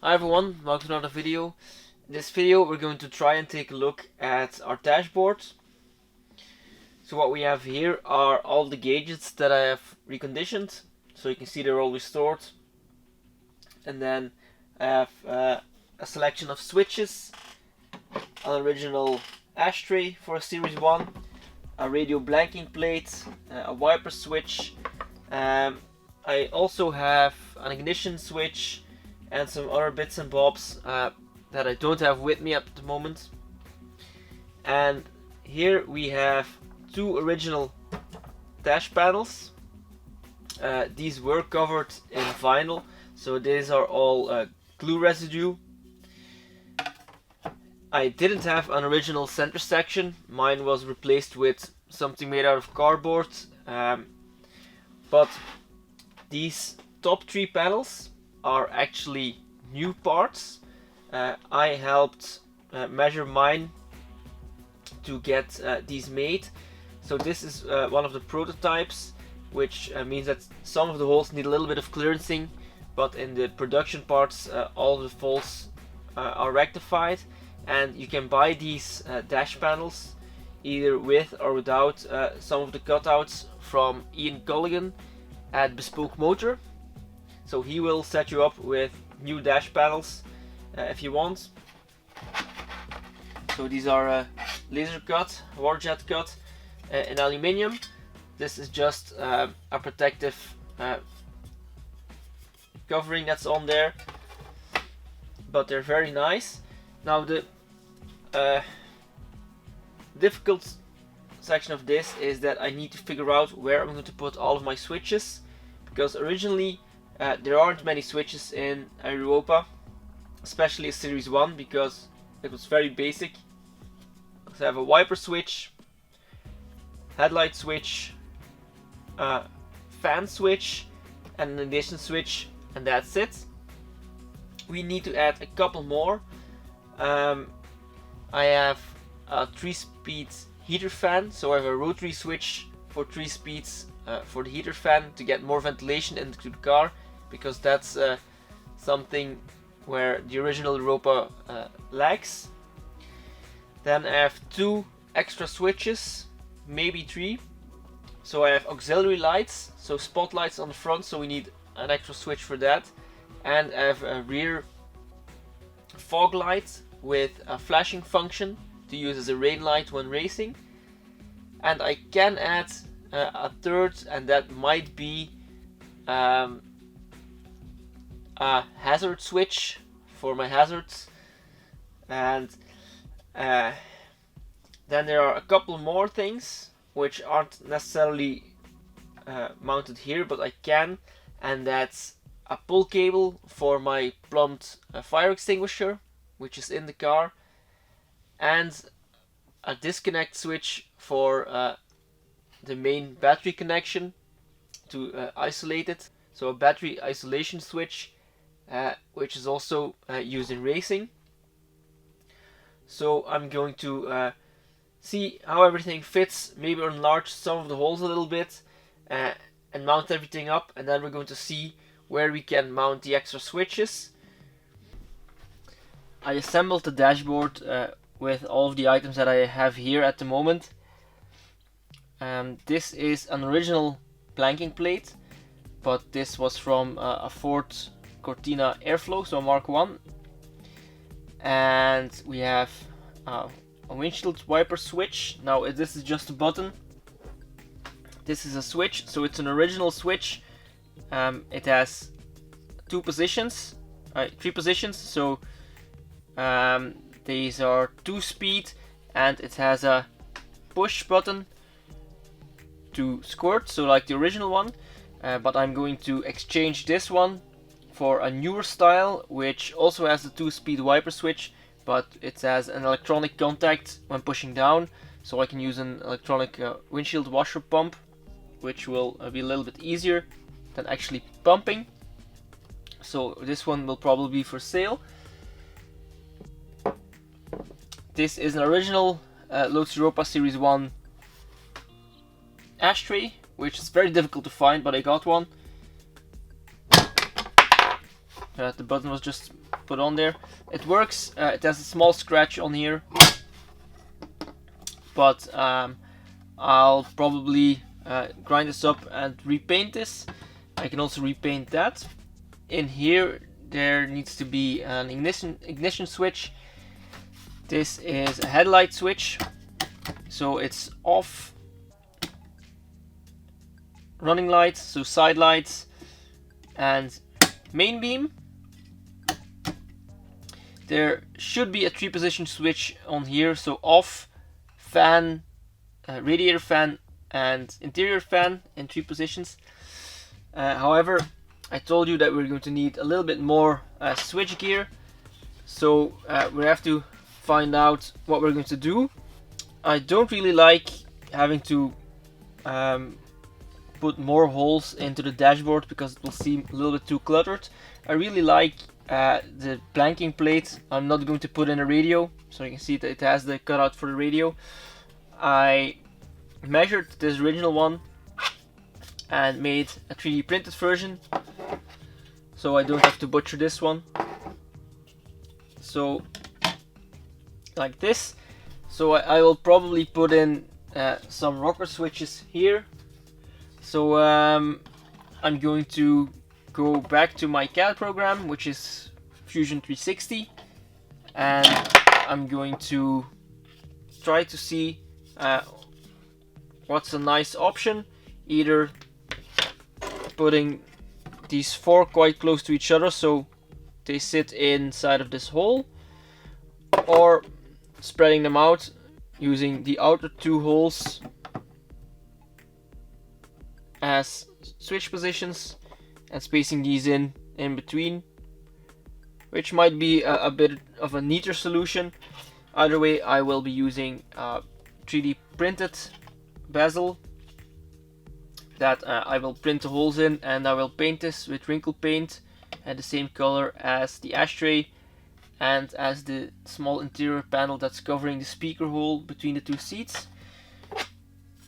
Hi everyone, welcome to another video. In this video we're going to try and take a look at our dashboard. So what we have here are all the gauges that I have reconditioned, so you can see they're all restored. And then I have a selection of switches, an original ashtray for a Series 1, a radio blanking plate, a wiper switch. I also have an ignition switch and some other bits and bobs that I don't have with me at the moment. And here we have two original dash panels. These were covered in vinyl, so these are all glue residue. I didn't have an original center section. Mine was replaced with something made out of cardboard. But these top three panels are actually new parts. I helped measure mine to get these made. So this is one of the prototypes, which means that some of the holes need a little bit of clearancing, but in the production parts all the faults are rectified. And you can buy these dash panels either with or without some of the cutouts from Ian Culligan at Bespoke Motor. So he will set you up with new dash panels if you want. So these are laser cut, waterjet cut in aluminium. This is just a protective covering that's on there, but they're very nice. Now the difficult section of this is that I need to figure out where I'm going to put all of my switches, because originally there aren't many switches in Europa, especially a Series 1, because it was very basic. So I have a wiper switch, headlight switch, fan switch, and an ignition switch, and that's it. We need to add a couple more. I have a 3-speed heater fan, so I have a rotary switch for 3 speeds for the heater fan to get more ventilation into the car, because that's something where the original Europa lacks. Then I have 2 extra switches, maybe 3. So I have auxiliary lights, so spotlights on the front, so we need an extra switch for that. And I have a rear fog light with a flashing function to use as a rain light when racing. And I can add a third, and that might be a hazard switch for my hazards. And then there are a couple more things which aren't necessarily mounted here, but I can, and that's a pull cable for my plumbed fire extinguisher, which is in the car, and a disconnect switch for the main battery connection to isolate it. So a battery isolation switch, which is also used in racing. So I'm going to see how everything fits, maybe enlarge some of the holes a little bit, and mount everything up, and then we're going to see where we can mount the extra switches. I assembled the dashboard with all of the items that I have here at the moment. This is an original blanking plate, but this was from a Ford Cortina Airflow, so Mark 1. And we have a windshield wiper switch. Now this is just a button. This is a switch, so it's an original switch. It has 3 positions, so these are 2-speed, and it has a push button to squirt, so like the original one, but I'm going to exchange this one for a newer style, which also has the 2-speed wiper switch, but it has an electronic contact when pushing down, so I can use an electronic windshield washer pump, which will be a little bit easier than actually pumping. So this one will probably be for sale. This is an original Lotus Europa Series 1 ashtray, which is very difficult to find, but I got one. The button was just put on there. It works. It has a small scratch on here, but I'll probably grind this up and repaint this. I can also repaint that. In here there needs to be an ignition switch. This is a headlight switch, so it's off. Running lights, so side lights, and main beam. There should be a 3-position switch on here, so off, fan, radiator fan, and interior fan in 3 positions. However, I told you that we're going to need a little bit more switch gear, so we have to find out what we're going to do. I don't really like having to put more holes into the dashboard because it will seem a little bit too cluttered. I really like the blanking plate. I'm not going to put in a radio, so you can see that it has the cutout for the radio. I measured this original one and made a 3D printed version, so I don't have to butcher this one. So like this. So I will probably put in some rocker switches here. So I'm going to go back to my CAD program, which is Fusion 360, and I'm going to try to see what's a nice option. Either putting these 4 quite close to each other so they sit inside of this hole, or spreading them out using the outer 2 holes as switch positions and spacing these in between, which might be a bit of a neater solution. Either way, I will be using 3D printed bezel that I will print the holes in, and I will paint this with wrinkle paint at the same color as the ashtray and as the small interior panel that's covering the speaker hole between the 2 seats.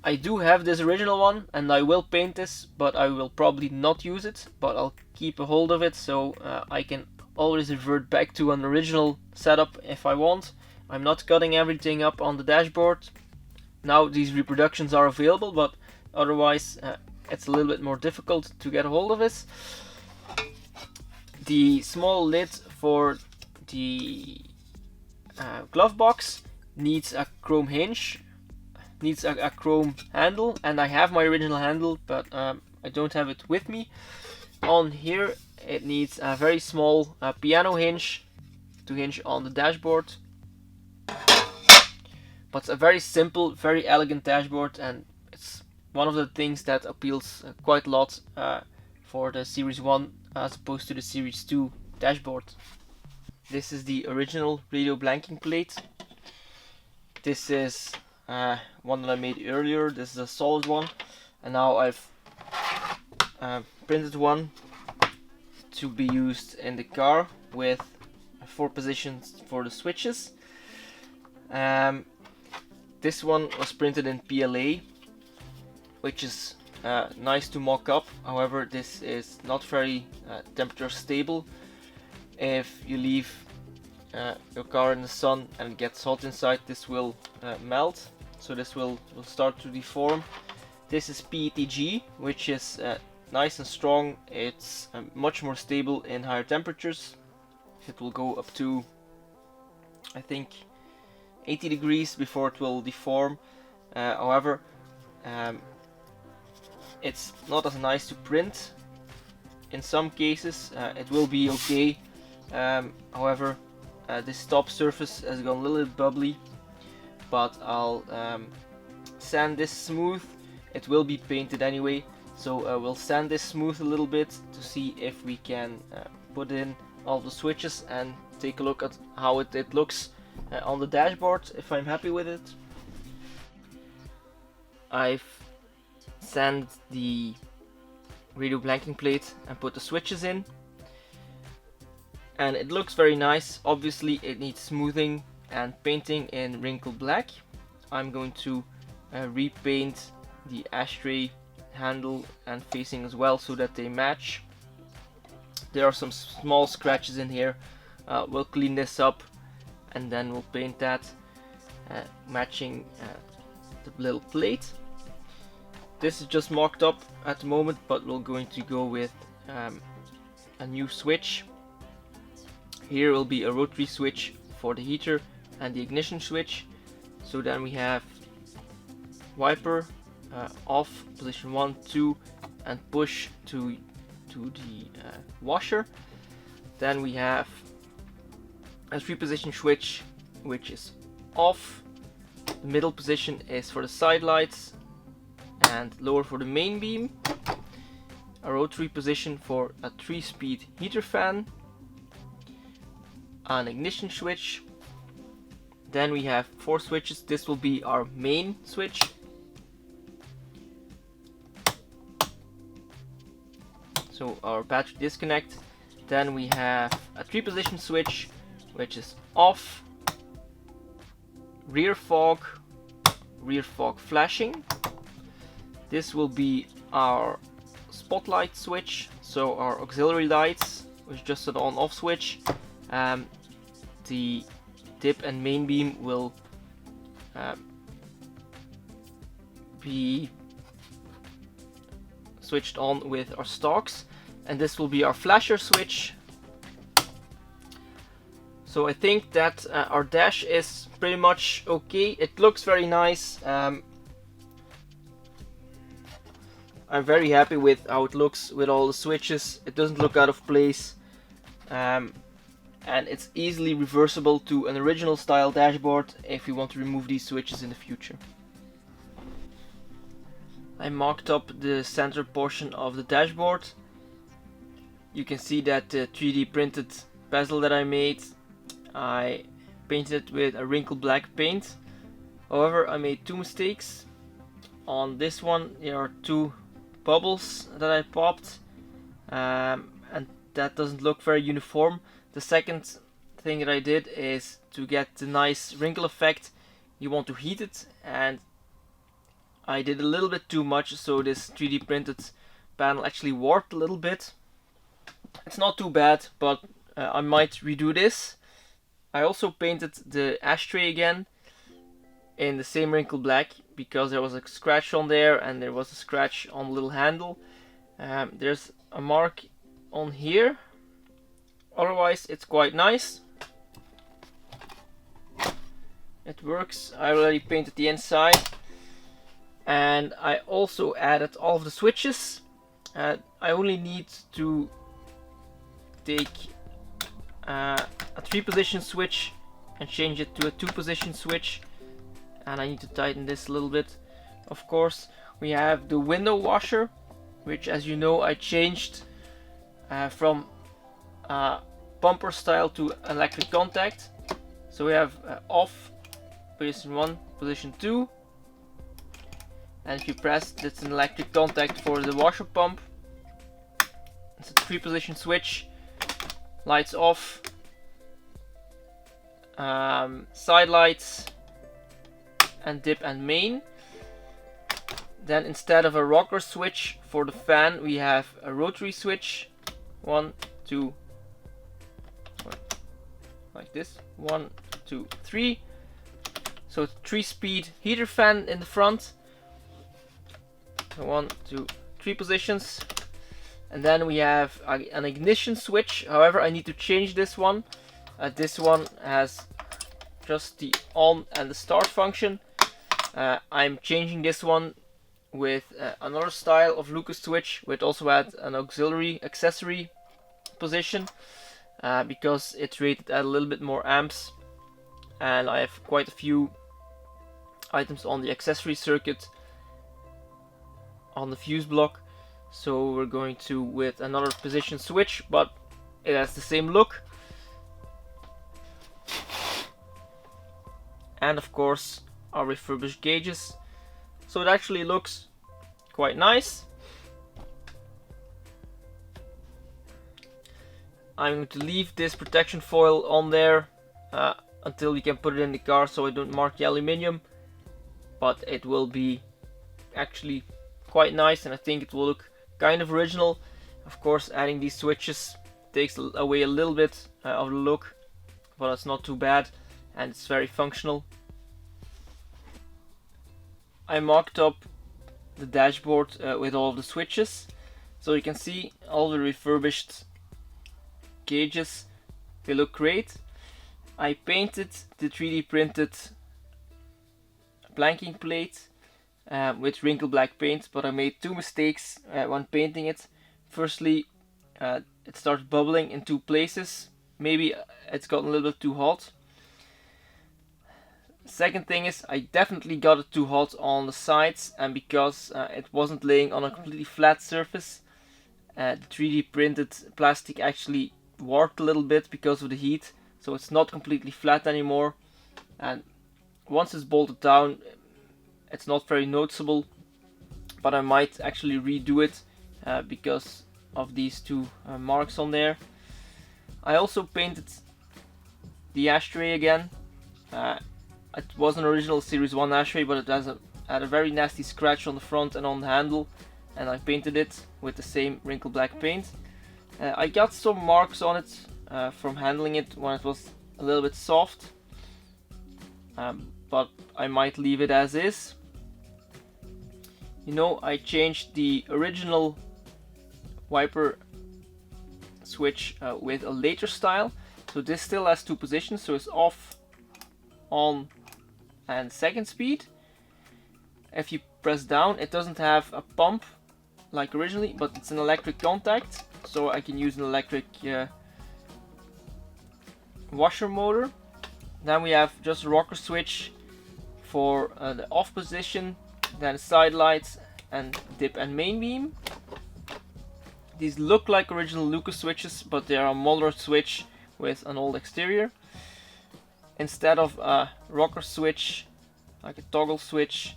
I do have this original one and I will paint this, but I will probably not use it, but I'll keep a hold of it so I can always revert back to an original setup if I want. I'm not cutting everything up on the dashboard. Now these reproductions are available, but otherwise it's a little bit more difficult to get a hold of this. The small lid for the glove box needs a chrome hinge, needs a chrome handle, and I have my original handle, but I don't have it with me. On here it needs a very small piano hinge to hinge on the dashboard, but it's a very simple, very elegant dashboard, and it's one of the things that appeals quite a lot for the Series 1 as opposed to the Series 2 dashboard. This is the original radio blanking plate. This is one that I made earlier. This is a solid one, and now I've printed one to be used in the car with 4 positions for the switches. This one was printed in PLA, which is nice to mock up. However, this is not very temperature stable. If you leave your car in the sun and it gets hot inside, this will melt, so this will start to deform. This is PETG, which is nice and strong. It's much more stable in higher temperatures. It will go up to, I think, 80 degrees before it will deform. However, it's not as nice to print. In some cases it will be okay. However, this top surface has gone a little bit bubbly, but I'll sand this smooth. It will be painted anyway, so we'll sand this smooth a little bit to see if we can put in all the switches and take a look at how it looks on the dashboard, if I'm happy with it. I've sanded the radio blanking plate and put the switches in, and it looks very nice. Obviously it needs smoothing and painting in wrinkle black. I'm going to repaint the ashtray handle and facing as well so that they match. There are some small scratches in here, we'll clean this up and then we'll paint that matching the little plate. This is just mocked up at the moment, but we're going to go with a new switch. Here will be a rotary switch for the heater and the ignition switch. So then we have wiper off, position 1, 2, and push to the washer. Then we have a 3-position switch which is off. The middle position is for the side lights and lower for the main beam. A rotary position for a 3-speed heater fan. An ignition switch. Then we have 4 switches. This will be our main switch. So our battery disconnect. Then we have a 3-position switch which is off. Rear fog flashing. This will be our spotlight switch, so our auxiliary lights, which is just an on-off switch. The dip and main beam will be switched on with our stalks, and this will be our flasher switch. So I think that our dash is pretty much okay. It looks very nice. I'm very happy with how it looks with all the switches. It doesn't look out of place, and it's easily reversible to an original style dashboard if we want to remove these switches in the future. I mocked up the center portion of the dashboard. You can see that the 3D printed bezel that I made, I painted it with a wrinkle black paint. However, I made 2 mistakes. On this one there are 2 bubbles that I popped, and that doesn't look very uniform. The second thing that I did is to get the nice wrinkle effect, you want to heat it, and I did a little bit too much, so this 3D printed panel actually warped a little bit. It's not too bad, but I might redo this. I also painted the ashtray again in the same wrinkle black, because there was a scratch on there and there was a scratch on the little handle. There's a mark on here. Otherwise it's quite nice. It works. I already painted the inside, and I also added all of the switches. I only need to take a 3-position switch and change it to a 2-position switch, and I need to tighten this a little bit. Of course, we have the window washer, which, as you know, I changed from pumper style to electric contact. So we have off, position 1, position 2, and if you press, that's an electric contact for the washer pump. It's a 3-position switch, lights off, side lights, and dip and main. Then instead of a rocker switch for the fan, we have a rotary switch. 1, 2, like this. 1, 2, 3. So 3-speed heater fan in the front. So 1, 2, 3 positions. And then we have an ignition switch. However, I need to change this one. This one has just the on and the start function. I'm changing this one with another style of Lucas switch, which also had an auxiliary accessory position, because it's rated at a little bit more amps, and I have quite a few items on the accessory circuit on the fuse block. So we're going to with another position switch, but it has the same look. And of course our refurbished gauges. So it actually looks quite nice. I'm going to leave this protection foil on there until we can put it in the car, so I don't mark the aluminium. But it will be actually quite nice, and I think it will look kind of original. Of course, adding these switches takes away a little bit of the look, but it's not too bad and it's very functional. I mocked up the dashboard with all of the switches, so you can see all the refurbished gauges. They look great. I painted the 3D printed blanking plate with wrinkle black paint, but I made two mistakes when painting it. Firstly, it started bubbling in two places. Maybe it's gotten a little bit too hot. Second thing is, I definitely got it too hot on the sides, and because it wasn't laying on a completely flat surface, the 3D printed plastic actually warped a little bit because of the heat, so it's not completely flat anymore. And once it's bolted down, it's not very noticeable, but I might actually redo it because of these two marks on there. I also painted the ashtray again. It was an original Series 1 ashtray, but it had a very nasty scratch on the front and on the handle, and I painted it with the same wrinkle black paint. I got some marks on it from handling it when it was a little bit soft, but I might leave it as is. You know, I changed the original wiper switch with a later style, so this still has two positions, so it's off, on and second speed. If you press down, it doesn't have a pump like originally, but it's an electric contact, so I can use an electric washer motor. Then we have just a rocker switch for the off position, then side lights and dip and main beam. These look like original Lucas switches, but they are a modern switch with an old exterior. Instead of a rocker switch, like a toggle switch,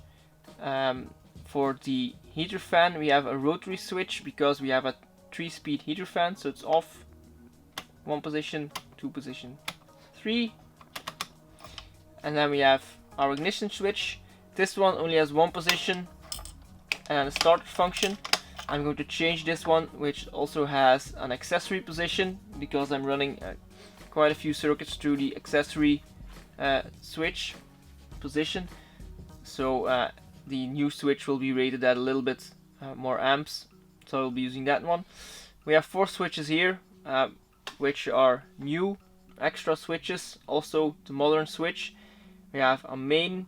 for the heater fan, we have a rotary switch because we have a 3-speed heater fan, so it's off, 1 position, 2 position, 3. And then we have our ignition switch. This one only has 1 position and a starter function. I'm going to change this one, which also has an accessory position, because I'm running quite a few circuits through the accessory switch position. So the new switch will be rated at a little bit more amps, so I'll be using that one. We have 4 switches here, which are new extra switches, also the modern switch. We have a main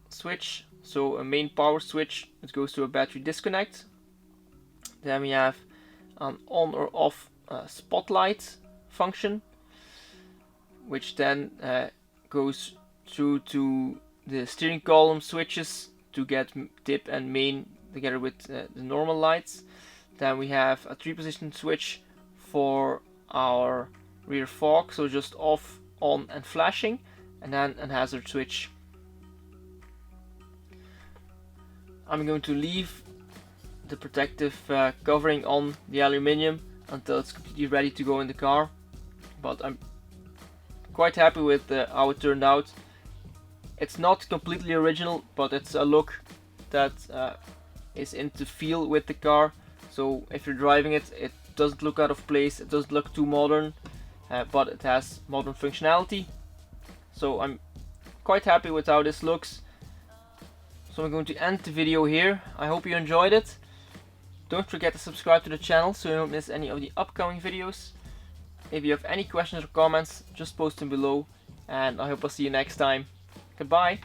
switch, so a main power switch that goes to a battery disconnect. Then we have an on or off spotlight function, which then goes through to the steering column switches to get dip and main together with the normal lights. Then we have a 3-position switch for our rear fog, so just off, on and flashing, and then a hazard switch. I'm going to leave the protective covering on the aluminium until it's completely ready to go in the car, but I'm quite happy with how it turned out. It's not completely original, but it's a look that is in the feel with the car. So if you're driving it, it doesn't look out of place, it doesn't look too modern, but it has modern functionality. So I'm quite happy with how this looks. So I'm going to end the video here. I hope you enjoyed it. Don't forget to subscribe to the channel so you don't miss any of the upcoming videos. If you have any questions or comments, just post them below, and I hope I'll see you next time. Goodbye.